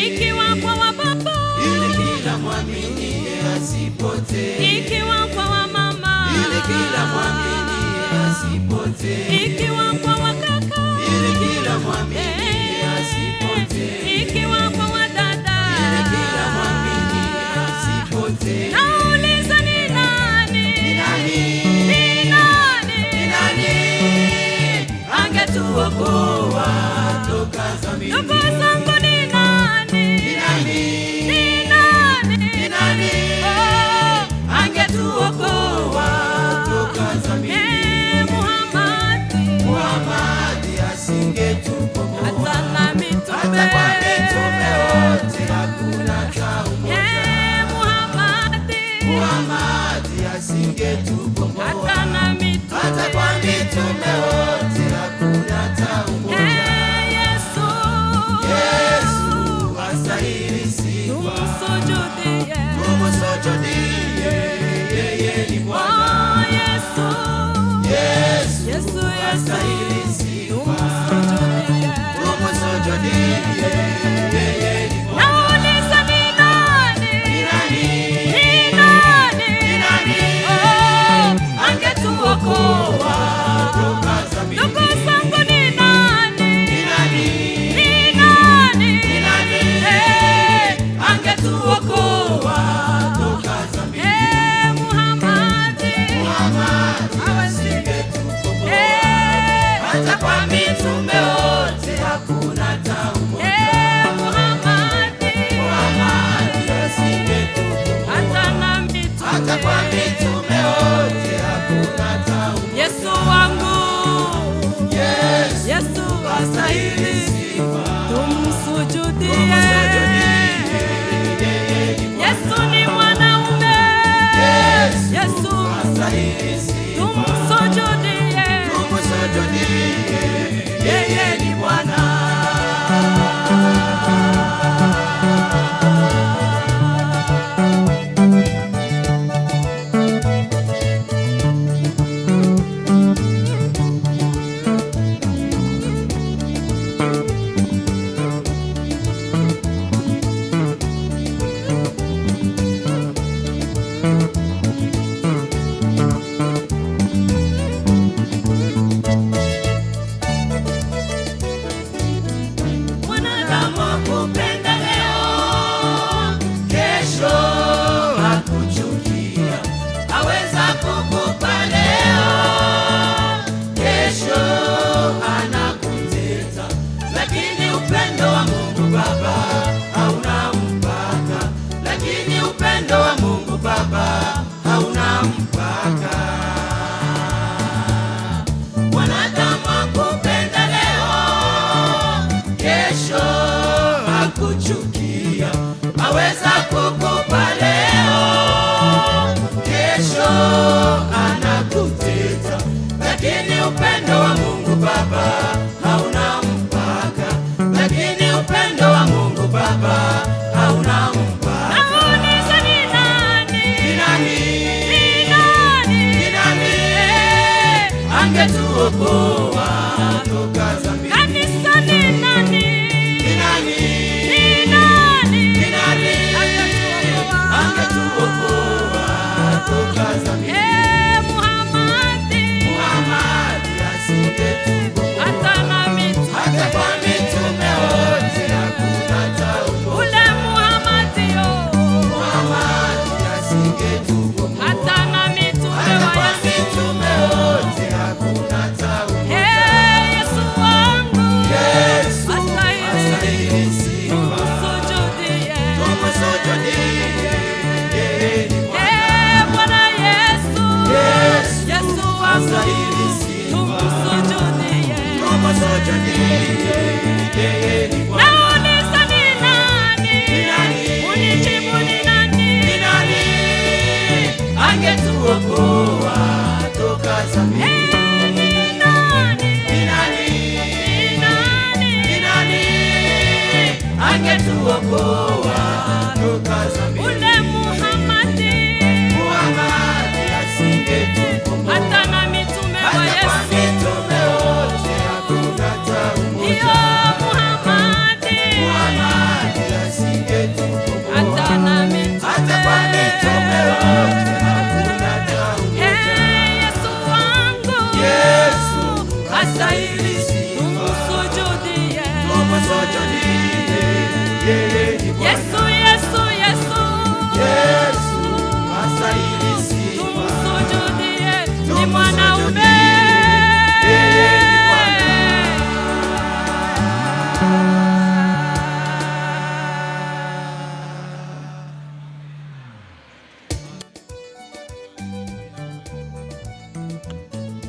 Ikiwa kwa wababa, ili kila mwamini asipotee. ikiwa kwa wamama, Ili kila mwamini asipotee. ikiwa kwa wakaka, Ili kila mwamini asipotee. ikiwa kwa wadada, Ili kila mwamini asipotee. nauliza ni nani? Ni nani? Ni nani? Ni nani angetuokoa toka dhambini? Ndugu zangu ni nani? Ni nani? Ni nani? Ni nani Oh, angetuokoa toka dhambini? Muhammad, Muhammad asingetukomboa. hata na mitume. Hata kwa mitume wote hakuna hata mmoja. Muhammad, Muhammad asingetukomboa. hata na mitume. Hata kwa mitume wote hakuna hata mmoja. Yesu, Yesu astahili sifa. tumsujudie. Tumsujudie, yeye ni Bwana. Oh, Yesu, Yesu Yesu, astahili sifa. tumsujudie. Tumsujudie, yeye ni Bwana. Nauliza ni nani? Ni nani? Ni nani? Ni nani Oh, angetuokoa toka dhambini? ndugu zangu ni nani? Ni nani? Ni nani? Ni nani angetuokoa toka dhambini? Muhammad, Muhammad asingetukomboa. Hata kwa mitume wote hakuna hata mmoja. Muhammad, Muhammad asingetukomboa. hata na Hata mitume. kwa mitume wote hakuna hata mmoja. Yesu wangu, Yesu Yesu astahili sifa. tumsujudie. Tumsujudie, yeye ni Bwana. Yesu ni mwanaume. Yesu astahili sifa. tumsujudie. Tumsujudie, yeye ni Bwana. Mwanadamu akupenda leo, kesho akuchukia. Aweza kukupa leo, kesho anakuteta. Lakini upendo wa Mungu Baba hauna mpaka. Lakini upendo wa Mungu Baba hauna mpaka. Mwanadamu akupenda leo, kesho kuchukia, aweza kukupa leo, kesho anakuteta, lakini upendo wa Mungu Baba hauna mpaka, lakini upendo wa Mungu Baba hauna mpaka. Nauliza ni nani? Ni nani? Ni nani? Ni nani angetuokoa toka dhambi? Kanisa ni nani? Ni nani? Ni nani? Ni nani Angetuokoa. angetuokoa toka dhambi? Muhamadi. Muhammad asingetuokoa. Hata na mitume. Hata kwa mitume wote hakuna tauko. Ule Muhamadi yo. Muhammad asingetuokoa. Hata na mitume Hata wa kwa Yesu. mitume wote hakuna tauko. Yesu wangu. Yesu Astahili. astahili sifa. Tumsujudie. Tumsujudie yeye ni Bwana. Bwana Yesu. Yesu Yesu wangu. astahili sifa. Tumsujudie. Tumsujudie yeye ni Bwana. Nauliza ni nani? Ni nani? Unijibu ni nani? Ni nani angetuokoa toka dhambi? Ni nani? Ni nani? Ni nani? Ni nani angetuokoa toka dhambi? Ule Muhamadi. Muhammad asingetuokoa. Hata na mitume wa Hata kwa Yesu.